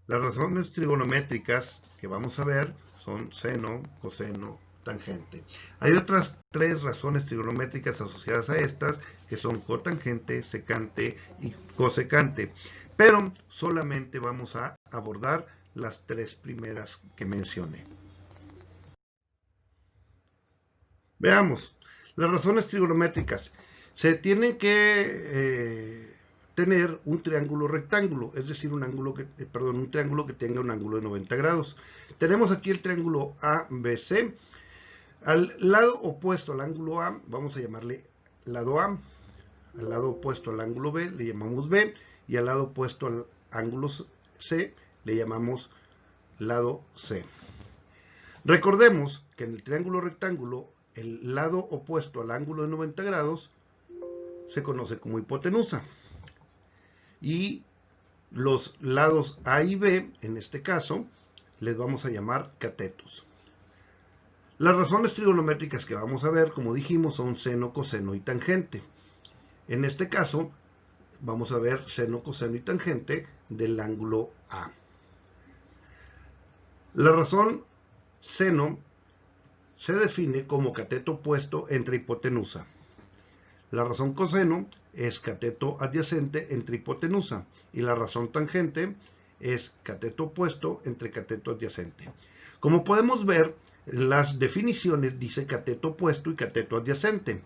Las razones trigonométricas que vamos a ver son seno, coseno, tangente. Hay otras tres razones trigonométricas asociadas a estas, que son cotangente, secante y cosecante. Pero solamente vamos a abordar las tres primeras que mencioné. Veamos, las razones trigonométricas. Se tienen que tener un triángulo rectángulo, es decir, un triángulo que tenga un ángulo de 90 grados. Tenemos aquí el triángulo ABC. Al lado opuesto al ángulo A, vamos a llamarle lado A. Al lado opuesto al ángulo B le llamamos B, y al lado opuesto al ángulo C le llamamos lado C. Recordemos que en el triángulo rectángulo, el lado opuesto al ángulo de 90 grados se conoce como hipotenusa. Y los lados A y B, en este caso, les vamos a llamar catetos. Las razones trigonométricas que vamos a ver, como dijimos, son seno, coseno y tangente. En este caso, vamos a ver seno, coseno y tangente del ángulo A. La razón seno se define como cateto opuesto entre hipotenusa. La razón coseno es cateto adyacente entre hipotenusa, y la razón tangente es cateto opuesto entre cateto adyacente. Como podemos ver, las definiciones dice cateto opuesto y cateto adyacente,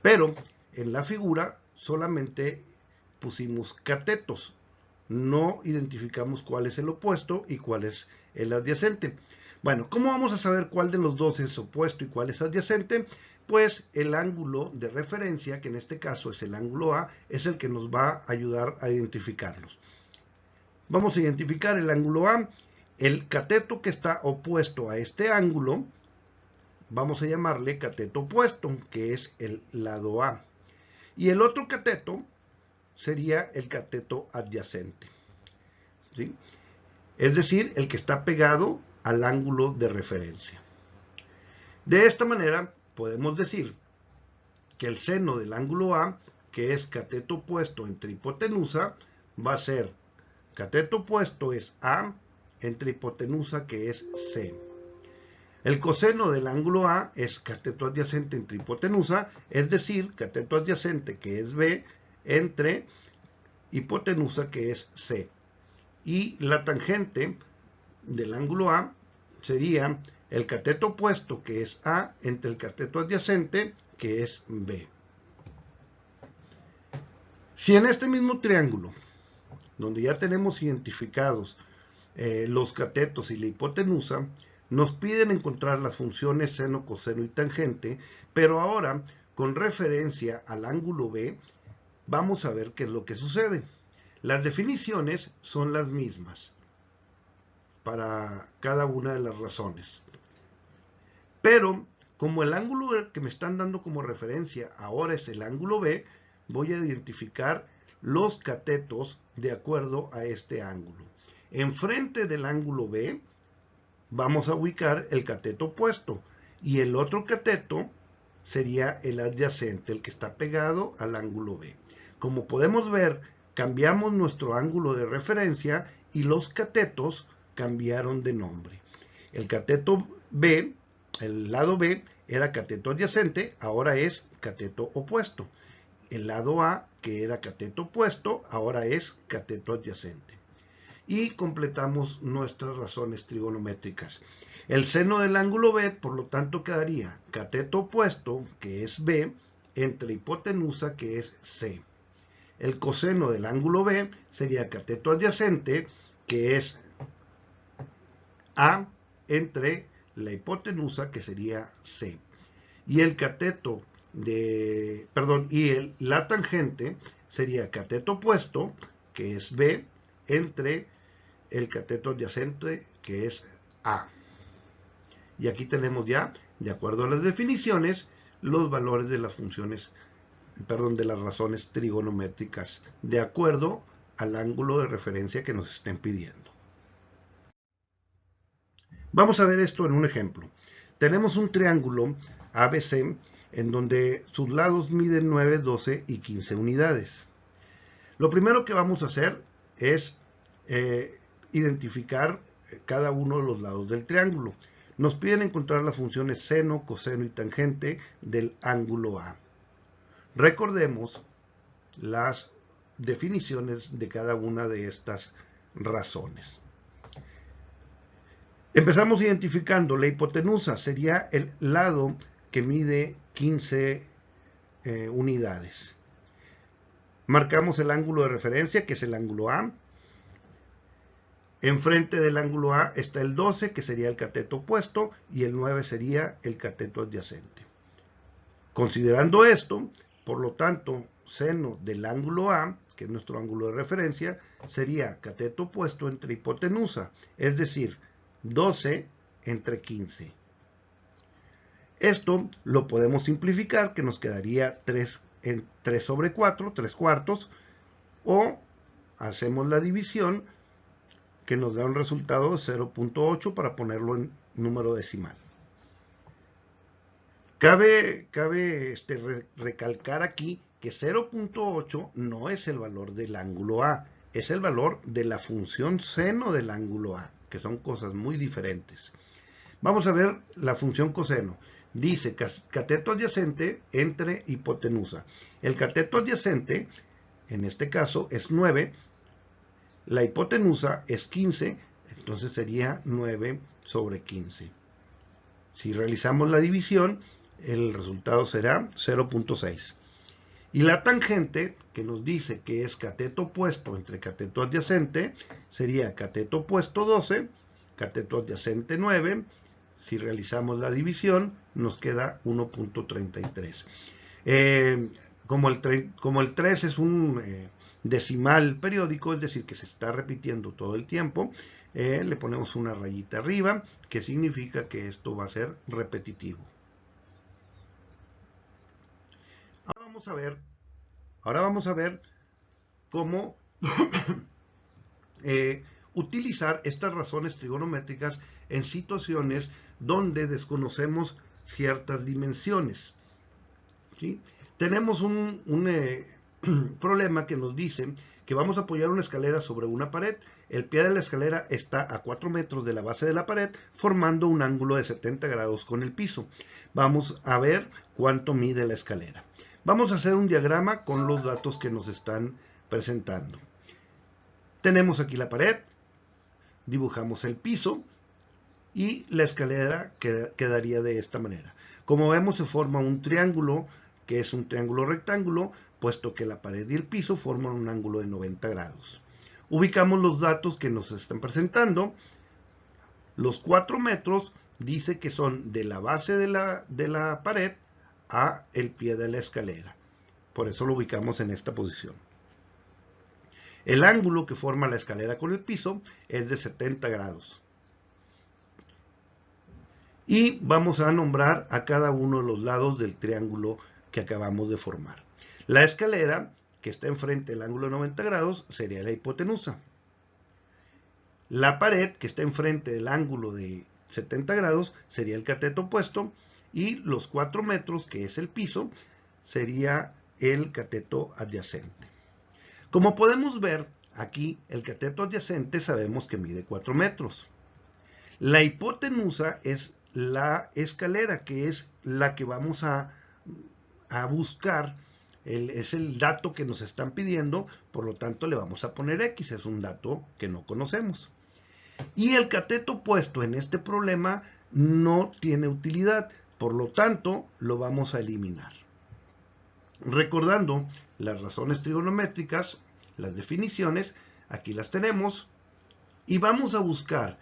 pero en la figura solamente pusimos catetos, no identificamos cuál es el opuesto y cuál es el adyacente. Bueno, ¿cómo vamos a saber cuál de los dos es opuesto y cuál es adyacente? Pues el ángulo de referencia, que en este caso es el ángulo A, es el que nos va a ayudar a identificarlos. Vamos a identificar el ángulo A. El cateto que está opuesto a este ángulo, vamos a llamarle cateto opuesto, que es el lado A. Y el otro cateto sería el cateto adyacente, ¿sí? Es decir, el que está pegado al ángulo de referencia. De esta manera podemos decir que el seno del ángulo A, que es cateto opuesto entre hipotenusa, va a ser cateto opuesto es A entre hipotenusa, que es C. El coseno del ángulo A es cateto adyacente entre hipotenusa, es decir, cateto adyacente, que es B, entre hipotenusa, que es C. Y la tangente del ángulo A sería el cateto opuesto, que es A, entre el cateto adyacente, que es B. Si en este mismo triángulo, donde ya tenemos identificados los catetos y la hipotenusa, nos piden encontrar las funciones seno, coseno y tangente, pero ahora, con referencia al ángulo B, vamos a ver qué es lo que sucede. Las definiciones son las mismas para cada una de las razones. Pero, como el ángulo que me están dando como referencia ahora es el ángulo B, voy a identificar los catetos de acuerdo a este ángulo. Enfrente del ángulo B vamos a ubicar el cateto opuesto, y el otro cateto sería el adyacente, el que está pegado al ángulo B. Como podemos ver, cambiamos nuestro ángulo de referencia y los catetos cambiaron de nombre. El cateto B, el lado B, era cateto adyacente, ahora es cateto opuesto. El lado A, que era cateto opuesto, ahora es cateto adyacente. Y completamos nuestras razones trigonométricas. El seno del ángulo B, por lo tanto, quedaría cateto opuesto, que es B, entre hipotenusa, que es C. El coseno del ángulo B sería cateto adyacente, que es A, entre la hipotenusa, que sería C. Y el cateto la tangente sería cateto opuesto, que es B, entre el cateto adyacente, que es A. Y aquí tenemos ya, de acuerdo a las definiciones, los valores de las funciones, de las razones trigonométricas, de acuerdo al ángulo de referencia que nos estén pidiendo. Vamos a ver esto en un ejemplo. Tenemos un triángulo ABC en donde sus lados miden 9, 12 y 15 unidades. Lo primero que vamos a hacer es identificar cada uno de los lados del triángulo. Nos piden encontrar las funciones seno, coseno y tangente del ángulo A. Recordemos las definiciones de cada una de estas razones. Empezamos identificando la hipotenusa, sería el lado que mide 15 unidades. Marcamos el ángulo de referencia, que es el ángulo A. Enfrente del ángulo A está el 12, que sería el cateto opuesto, y el 9 sería el cateto adyacente. Considerando esto, por lo tanto, seno del ángulo A, que es nuestro ángulo de referencia, sería cateto opuesto entre hipotenusa, es decir, 12 entre 15. Esto lo podemos simplificar, que nos quedaría 3 sobre 4, 3 cuartos, o hacemos la división, que nos da un resultado de 0.8 para ponerlo en número decimal. Cabe recalcar aquí que 0.8 no es el valor del ángulo A, es el valor de la función seno del ángulo A, que son cosas muy diferentes. Vamos a ver la función coseno. Dice cateto adyacente entre hipotenusa. El cateto adyacente, en este caso, es 9. La hipotenusa es 15, entonces sería 9 sobre 15. Si realizamos la división, el resultado será 0.6. Y la tangente, que nos dice que es cateto opuesto entre cateto adyacente, sería cateto opuesto 12, cateto adyacente 9. Si realizamos la división, nos queda 1.33. Como el 3 es un decimal periódico, es decir, que se está repitiendo todo el tiempo, le ponemos una rayita arriba, que significa que esto va a ser repetitivo. Ahora vamos a ver cómo utilizar estas razones trigonométricas en situaciones donde desconocemos ciertas dimensiones. ¿Sí? Tenemos un problema que nos dice que vamos a apoyar una escalera sobre una pared. El pie de la escalera está a 4 metros de la base de la pared, formando un ángulo de 70 grados con el piso. Vamos a ver cuánto mide la escalera. Vamos a hacer un diagrama con los datos que nos están presentando. Tenemos aquí la pared, dibujamos el piso y la escalera quedaría de esta manera. Como vemos, se forma un triángulo, que es un triángulo rectángulo, puesto que la pared y el piso forman un ángulo de 90 grados. Ubicamos los datos que nos están presentando. Los 4 metros dice que son de la base de la pared a el pie de la escalera. Por eso lo ubicamos en esta posición. El ángulo que forma la escalera con el piso es de 70 grados. Y vamos a nombrar a cada uno de los lados del triángulo que acabamos de formar. La escalera que está enfrente del ángulo de 90 grados sería la hipotenusa. La pared que está enfrente del ángulo de 70 grados sería el cateto opuesto. Y los 4 metros, que es el piso, sería el cateto adyacente. Como podemos ver aquí, el cateto adyacente sabemos que mide 4 metros. La hipotenusa es la escalera, que es la que vamos a buscar. Es el dato que nos están pidiendo, por lo tanto le vamos a poner X, es un dato que no conocemos. Y el cateto opuesto en este problema no tiene utilidad, por lo tanto lo vamos a eliminar. Recordando las razones trigonométricas, las definiciones, aquí las tenemos, y vamos a buscar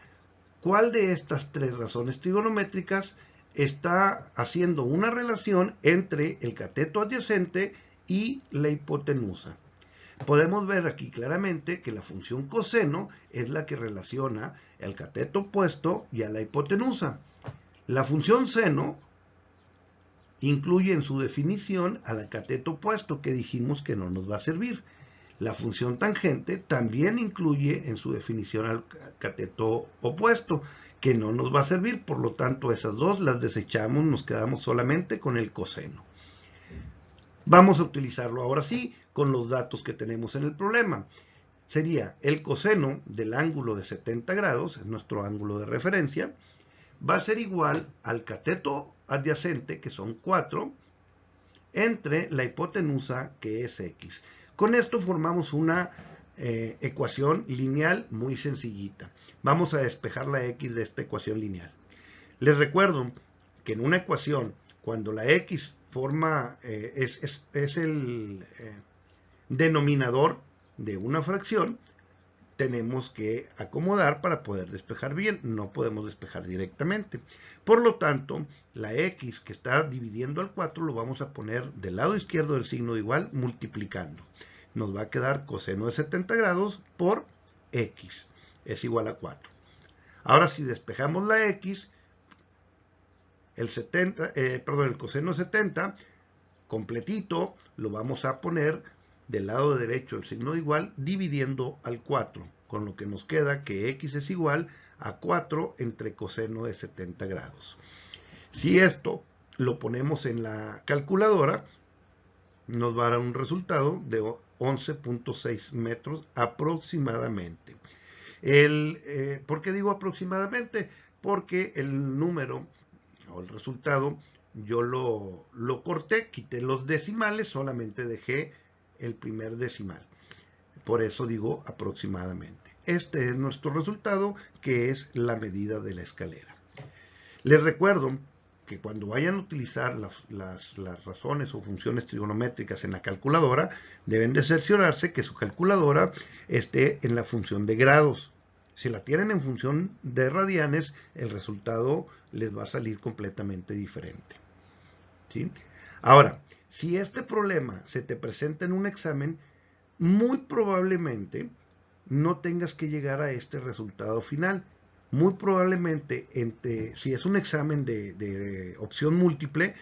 cuál de estas 3 razones trigonométricas está haciendo una relación entre el cateto adyacente y la hipotenusa. Podemos ver aquí claramente que la función coseno es la que relaciona el cateto opuesto y a la hipotenusa. La función seno incluye en su definición al cateto opuesto, que dijimos que no nos va a servir. La función tangente también incluye en su definición al cateto opuesto, que no nos va a servir. Por lo tanto, esas dos las desechamos, nos quedamos solamente con el coseno. Vamos a utilizarlo ahora sí con los datos que tenemos en el problema. sería el coseno del ángulo de 70 grados, es nuestro ángulo de referencia, va a ser igual al cateto adyacente, que son 4, entre la hipotenusa, que es x. Con esto formamos una ecuación lineal muy sencillita. Vamos a despejar la x de esta ecuación lineal. Les recuerdo que en una ecuación, cuando la x forma, es el denominador de una fracción, tenemos que acomodar para poder despejar bien. No podemos despejar directamente. Por lo tanto, la x que está dividiendo al 4 lo vamos a poner del lado izquierdo del signo de igual, multiplicando. Nos va a quedar coseno de 70 grados por x. Es igual a 4. Ahora, si despejamos la x, el coseno de 70 completito lo vamos a poner del lado derecho del signo de igual, dividiendo al 4, con lo que nos queda que x es igual a 4 entre coseno de 70 grados. Si esto lo ponemos en la calculadora, nos va a dar un resultado de 11.6 metros aproximadamente. ¿Por qué digo aproximadamente? Porque el número o el resultado yo lo corté, quité los decimales, solamente dejé el primer decimal. Por eso digo aproximadamente. Este es nuestro resultado, que es la medida de la escalera. Les recuerdo que cuando vayan a utilizar las razones o funciones trigonométricas en la calculadora, deben de cerciorarse que su calculadora esté en la función de grados. Si la tienen en función de radianes, el resultado les va a salir completamente diferente. ¿Sí? Ahora, si este problema se te presenta en un examen, muy probablemente no tengas que llegar a este resultado final. Muy probablemente, si es un examen de opción múltiple,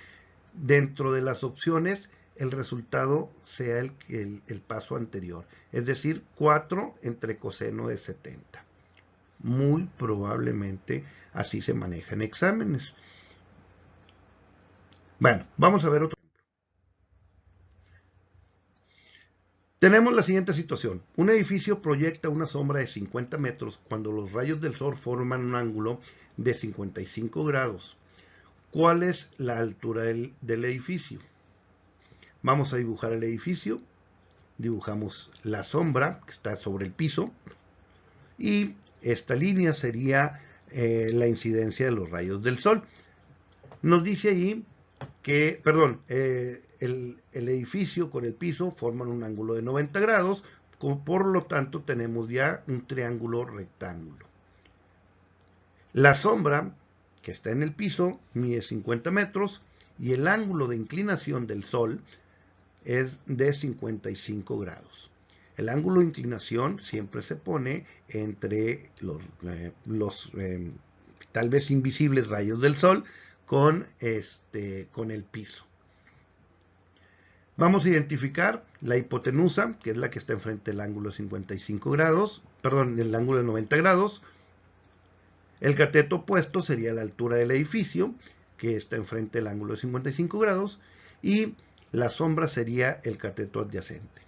dentro de las opciones el resultado sea el paso anterior, es decir, 4 entre coseno de 70. Muy probablemente así se maneja en exámenes. Bueno, vamos a ver otro. Tenemos la siguiente situación. Un edificio proyecta una sombra de 50 metros cuando los rayos del sol forman un ángulo de 55 grados. ¿Cuál es la altura del edificio? Vamos a dibujar el edificio. Dibujamos la sombra que está sobre el piso. Y esta línea sería la incidencia de los rayos del sol. Nos dice ahí que, el edificio con el piso forman un ángulo de 90 grados, por lo tanto tenemos ya un triángulo rectángulo. La sombra que está en el piso mide 50 metros y el ángulo de inclinación del sol es de 55 grados. El ángulo de inclinación siempre se pone entre los tal vez invisibles rayos del sol con el piso. Vamos a identificar la hipotenusa, que es la que está enfrente del ángulo de 55 grados, el ángulo de 90 grados. El cateto opuesto sería la altura del edificio, que está enfrente del ángulo de 55 grados, y la sombra sería el cateto adyacente.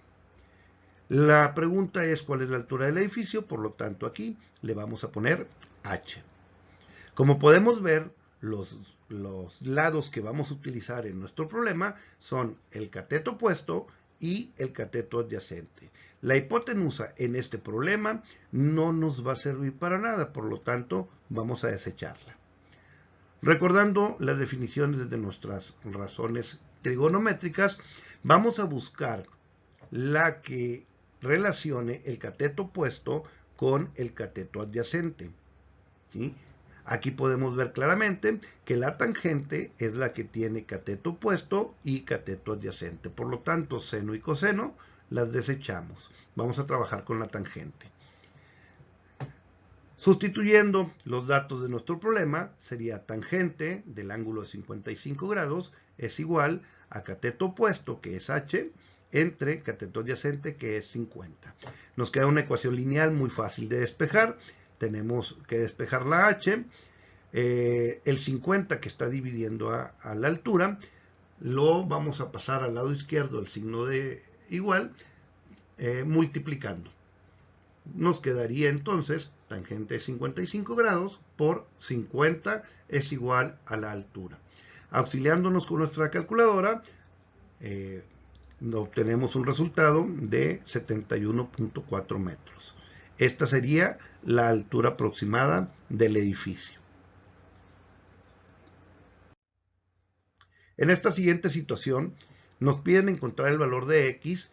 La pregunta es cuál es la altura del edificio, por lo tanto aquí le vamos a poner h. Como podemos ver, los lados que vamos a utilizar en nuestro problema son el cateto opuesto y el cateto adyacente. La hipotenusa en este problema no nos va a servir para nada, por lo tanto vamos a desecharla. Recordando las definiciones de nuestras razones trigonométricas, vamos a buscar la que relacione el cateto opuesto con el cateto adyacente. ¿Sí? Aquí podemos ver claramente que la tangente es la que tiene cateto opuesto y cateto adyacente. Por lo tanto, seno y coseno las desechamos. Vamos a trabajar con la tangente. Sustituyendo los datos de nuestro problema, sería tangente del ángulo de 55 grados es igual a cateto opuesto, que es h, entre cateto adyacente, que es 50. Nos queda una ecuación lineal muy fácil de despejar. Tenemos que despejar la h. El 50 que está dividiendo a la altura, lo vamos a pasar al lado izquierdo del signo de igual, multiplicando. Nos quedaría entonces tangente de 55 grados por 50 es igual a la altura. Auxiliándonos con nuestra calculadora, obtenemos un resultado de 71.4 metros. Esta sería la altura aproximada del edificio. En esta siguiente situación nos piden encontrar el valor de X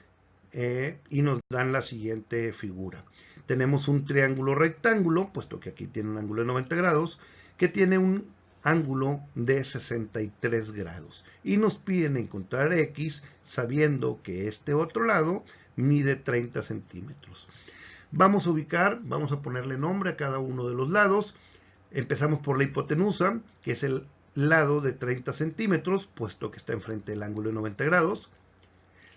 y nos dan la siguiente figura. Tenemos un triángulo rectángulo, puesto que aquí tiene un ángulo de 90 grados, que tiene un ángulo de 63 grados. Y nos piden encontrar X sabiendo que este otro lado mide 30 centímetros. Vamos a ponerle nombre a cada uno de los lados. Empezamos por la hipotenusa, que es el lado de 30 centímetros, puesto que está enfrente del ángulo de 90 grados.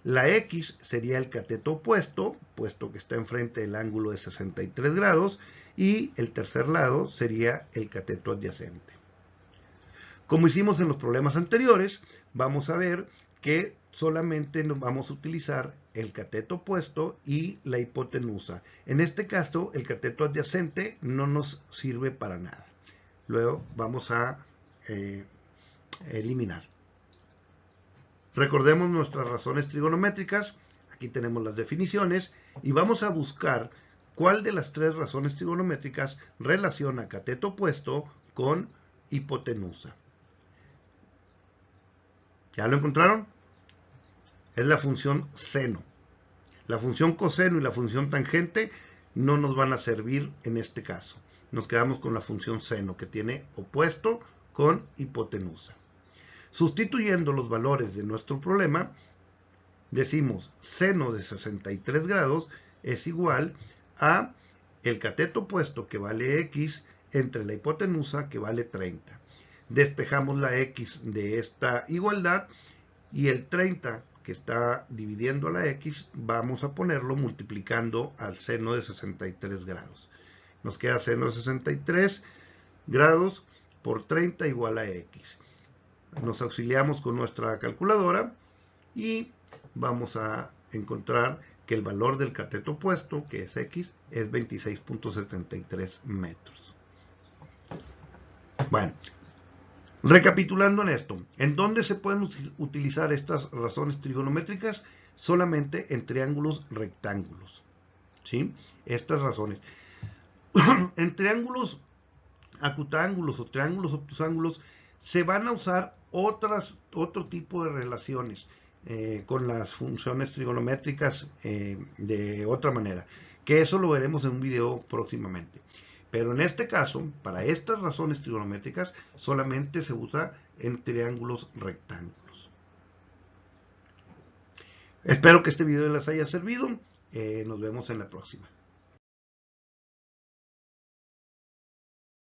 La X sería el cateto opuesto, puesto que está enfrente del ángulo de 63 grados. Y el tercer lado sería el cateto adyacente. Como hicimos en los problemas anteriores, vamos a ver que solamente nos vamos a utilizar el cateto opuesto y la hipotenusa. En este caso, el cateto adyacente no nos sirve para nada. Luego vamos a eliminar. Recordemos nuestras razones trigonométricas. Aquí tenemos las definiciones y vamos a buscar cuál de las tres razones trigonométricas relaciona cateto opuesto con hipotenusa. ¿Ya lo encontraron? Es la función seno. La función coseno y la función tangente no nos van a servir en este caso. Nos quedamos con la función seno, que tiene opuesto con hipotenusa. Sustituyendo los valores de nuestro problema, decimos seno de 63 grados es igual a el cateto opuesto, que vale X, entre la hipotenusa, que vale 30. Despejamos la X de esta igualdad y el 30 que está dividiendo a la X vamos a ponerlo multiplicando al seno de 63 grados. Nos queda seno de 63 grados por 30 igual a X. Nos auxiliamos con nuestra calculadora y vamos a encontrar que el valor del cateto opuesto, que es X, es 26.73 metros. Bueno, recapitulando en esto, ¿en dónde se pueden utilizar estas razones trigonométricas? Solamente en triángulos rectángulos, ¿sí? Estas razones. En triángulos acutángulos o triángulos obtusángulos se van a usar otro tipo de relaciones con las funciones trigonométricas de otra manera, que eso lo veremos en un video próximamente. Pero en este caso, para estas razones trigonométricas, solamente se usa en triángulos rectángulos. Espero que este video les haya servido. Nos vemos en la próxima.